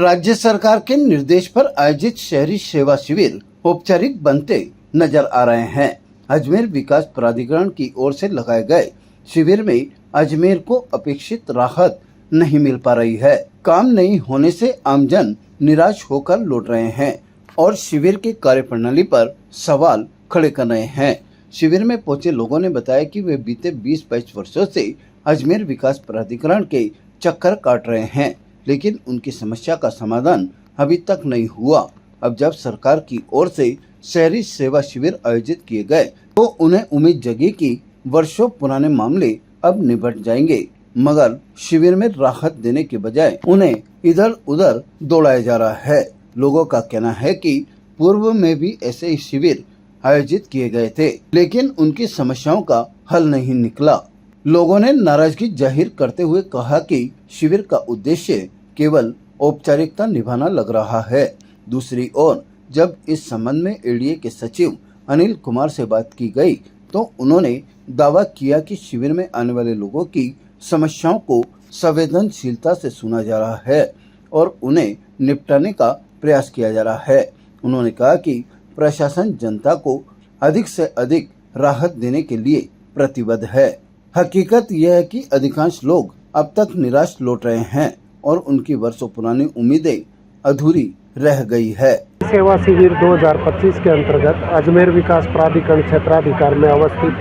राज्य सरकार के निर्देश पर आयोजित शहरी सेवा शिविर औपचारिक बनते नजर आ रहे हैं। अजमेर विकास प्राधिकरण की ओर से लगाए गए शिविर में अजमेर को अपेक्षित राहत नहीं मिल पा रही है। काम नहीं होने से आमजन निराश होकर लौट रहे हैं और शिविर के कार्यप्रणाली पर सवाल खड़े कर रहे हैं। शिविर में पहुंचे लोगों ने बताया कि वे बीते 20-22 वर्षों से अजमेर विकास प्राधिकरण के चक्कर काट रहे हैं, लेकिन उनकी समस्या का समाधान अभी तक नहीं हुआ। अब जब सरकार की ओर से शहरी सेवा शिविर आयोजित किए गए तो उन्हें उम्मीद जगी कि वर्षों पुराने मामले अब निपट जाएंगे, मगर शिविर में राहत देने के बजाय उन्हें इधर उधर दौड़ाया जा रहा है। लोगों का कहना है कि पूर्व में भी ऐसे ही शिविर आयोजित किए गए थे, लेकिन उनकी समस्याओं का हल नहीं निकला। लोगों ने नाराजगी जाहिर करते हुए कहा कि शिविर का उद्देश्य केवल औपचारिकता निभाना लग रहा है। दूसरी ओर जब इस संबंध में एडीए के सचिव अनिल कुमार से बात की गई तो उन्होंने दावा किया कि शिविर में आने वाले लोगों की समस्याओं को संवेदनशीलता से सुना जा रहा है और उन्हें निपटाने का प्रयास किया जा रहा है। उन्होंने कहा कि प्रशासन जनता को अधिक से अधिक राहत देने के लिए प्रतिबद्ध है। हकीकत यह है कि अधिकांश लोग अब तक निराश लौट रहे हैं और उनकी वर्षों पुरानी उम्मीदें अधूरी रह गई है। सेवा शिविर 2025 के अंतर्गत अजमेर विकास प्राधिकरण क्षेत्राधिकार में अवस्थित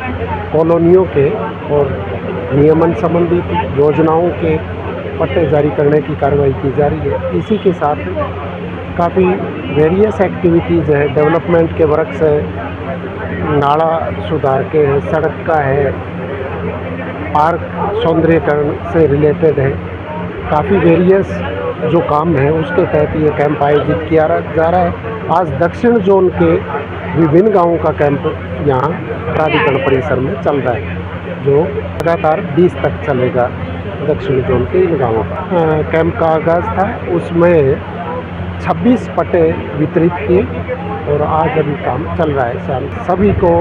कॉलोनियों के और नियमन संबंधित योजनाओं के पट्टे जारी करने की कार्रवाई की जा रही है। इसी के साथ काफ़ी वेरियस एक्टिविटीज़ है, डेवलपमेंट के वर्क्स है, नाला सुधार के है, सड़क का है, पार्क सौंदर्यीकरण से रिलेटेड है। काफ़ी वेरियस जो काम है उसके तहत ये कैंप आयोजित किया जा रहा है। आज दक्षिण जोन के विभिन्न गांवों का कैंप यहाँ प्राधिकरण परिसर में चल रहा है, जो लगातार 20 तक चलेगा। दक्षिण जोन के इन गाँवों का कैंप का आगाज़ था, उसमें 26 पट्टे वितरित किए और आज अभी काम चल रहा है। सभी को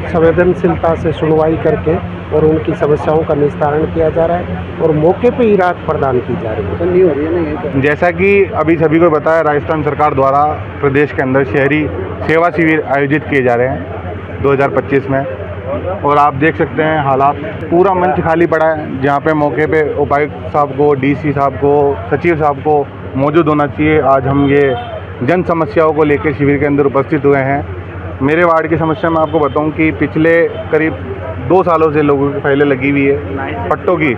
संवेदनशीलता से सुनवाई करके और उनकी समस्याओं का निस्तारण किया जा रहा है और मौके पे ही राहत प्रदान की जा रही है। जैसा कि अभी सभी को बताया, राजस्थान सरकार द्वारा प्रदेश के अंदर शहरी सेवा शिविर आयोजित किए जा रहे हैं 2025 में, और आप देख सकते हैं हालात, पूरा मंच खाली पड़ा है। जहाँ पे मौके पे उपायुक्त साहब को, डीसी साहब को, सचिव साहब को मौजूद होना चाहिए। आज हम ये जन समस्याओं को लेकर शिविर के अंदर उपस्थित हुए हैं। मेरे वार्ड की समस्या मैं आपको बताऊं कि पिछले करीब 2 सालों से लोगों की फाइलें लगी हुई है पट्टों की।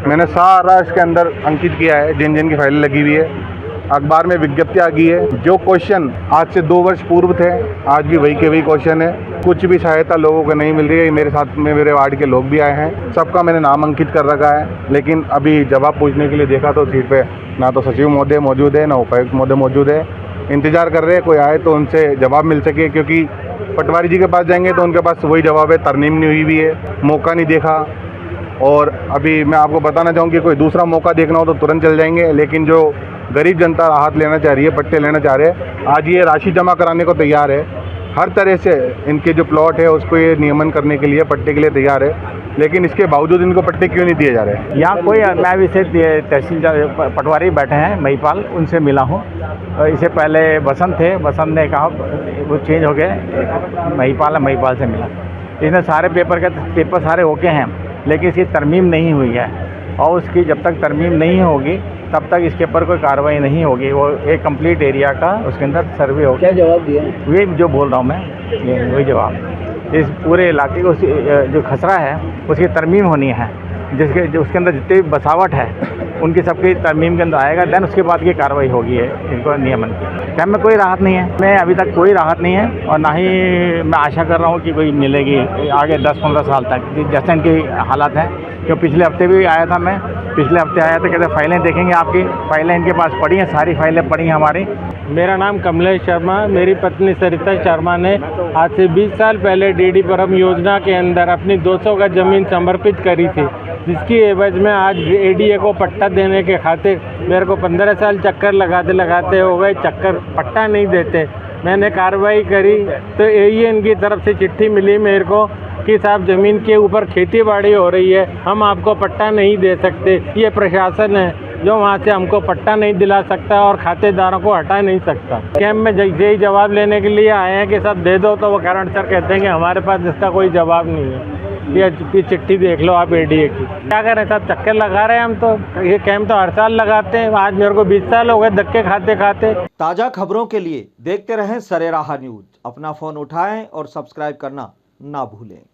मैंने सारा इसके अंदर अंकित किया है, जिन जिन की फाइलें लगी हुई है। अखबार में विज्ञप्ति आ गई है। जो क्वेश्चन आज से 2 वर्ष पूर्व थे, आज भी वही के वही क्वेश्चन है। कुछ भी सहायता लोगों को नहीं मिल रही है। मेरे साथ में मेरे वार्ड के लोग भी आए हैं, सबका मैंने नाम अंकित कर रखा है, लेकिन अभी जवाब पूछने के लिए देखा तो सीट पे ना तो सचिव महोदय मौजूद है, ना उपायुक्त महोदय मौजूद है। इंतजार कर रहे हैं कोई आए तो उनसे जवाब मिल सके, क्योंकि पटवारी जी के पास जाएंगे तो उनके पास वही जवाब है, तरमीम नहीं हुई भी है, मौका नहीं देखा। और अभी मैं आपको बताना चाहूँ कि कोई दूसरा मौका देखना हो तो तुरंत चल जाएंगे, लेकिन जो गरीब जनता राहत लेना चाह रही है, पट्टे लेना चाह रहे हैं, आज ये राशि जमा कराने को तैयार है। हर तरह से इनके जो प्लॉट है उसको ये नियमन करने के लिए, पट्टे के लिए तैयार है, लेकिन इसके बावजूद इनको पट्टे क्यों नहीं दिए जा रहे? यहाँ कोई, मैं अभी से तहसील पटवारी बैठे हैं महिपाल, उनसे मिला हूँ। इससे पहले बसंत थे, बसंत ने कहा वो चेंज हो गए, महिपाल से मिला। इसने सारे पेपर सारे ओके हैं, लेकिन इसकी तरमीम नहीं हुई है और उसकी जब तक तरमीम नहीं होगी तब तक इसके ऊपर कोई कार्रवाई नहीं होगी। वो एक कंप्लीट एरिया का उसके अंदर सर्वे हो। क्या जवाब दिया? वे जो बोल रहा हूँ मैं, ये वही जवाब। इस पूरे इलाके को जो खसरा है उसकी तरमीम होनी है, जो उसके अंदर जितने भी बसावट है उनकी सबकी तरमीम के अंदर आएगा, देन उसके बाद की कार्रवाई होगी है इनको नियमन की। कैंप में कोई राहत नहीं है, मैं अभी तक कोई राहत नहीं है और ना ही मैं आशा कर रहा हूँ कि कोई मिलेगी आगे 10-15 साल तक, जैसे इनकी हालात हैं। क्यों पिछले हफ्ते भी आया था मैं, पिछले हफ्ते आया था, कहते फाइलें देखेंगे आपकी, फाइलें इनके पास पड़ी हैं, सारी फाइलें पड़ी हैं हमारी। मेरा नाम कमलेश शर्मा, मेरी पत्नी सरिता शर्मा ने आज से 20 साल पहले डीडी परम योजना के अंदर अपनी 200 गज जमीन समर्पित करी थी, जिसकी एवज में आज एडीए को पट्टा देने के खातिर मेरे को 15 साल चक्कर लगाते हो गए, चक्कर पट्टा नहीं देते। मैंने कार्रवाई करी तो एईएन की तरफ से चिट्ठी मिली मेरे को कि साहब ज़मीन के ऊपर खेती बाड़ी हो रही है, हम आपको पट्टा नहीं दे सकते। ये प्रशासन है जो वहाँ से हमको पट्टा नहीं दिला सकता और खातेदारों को हटा नहीं सकता। कैंप में जैसे ही जवाब लेने के लिए आए हैं कि सब दे दो, तो वो करण सर कहते हैं कि हमारे पास इसका कोई जवाब नहीं है, ये चिट्ठी देख लो आप एडीए की। क्या करें साहब, चक्कर लगा रहे हैं हम तो। ये कैंप तो हर साल लगाते हैं, आज मेरे को 20 साल हो गए धक्के खाते खाते। ताज़ा खबरों के लिए देखते रहें सरेराह न्यूज। अपना फ़ोन उठाएं और सब्सक्राइब करना ना भूलें।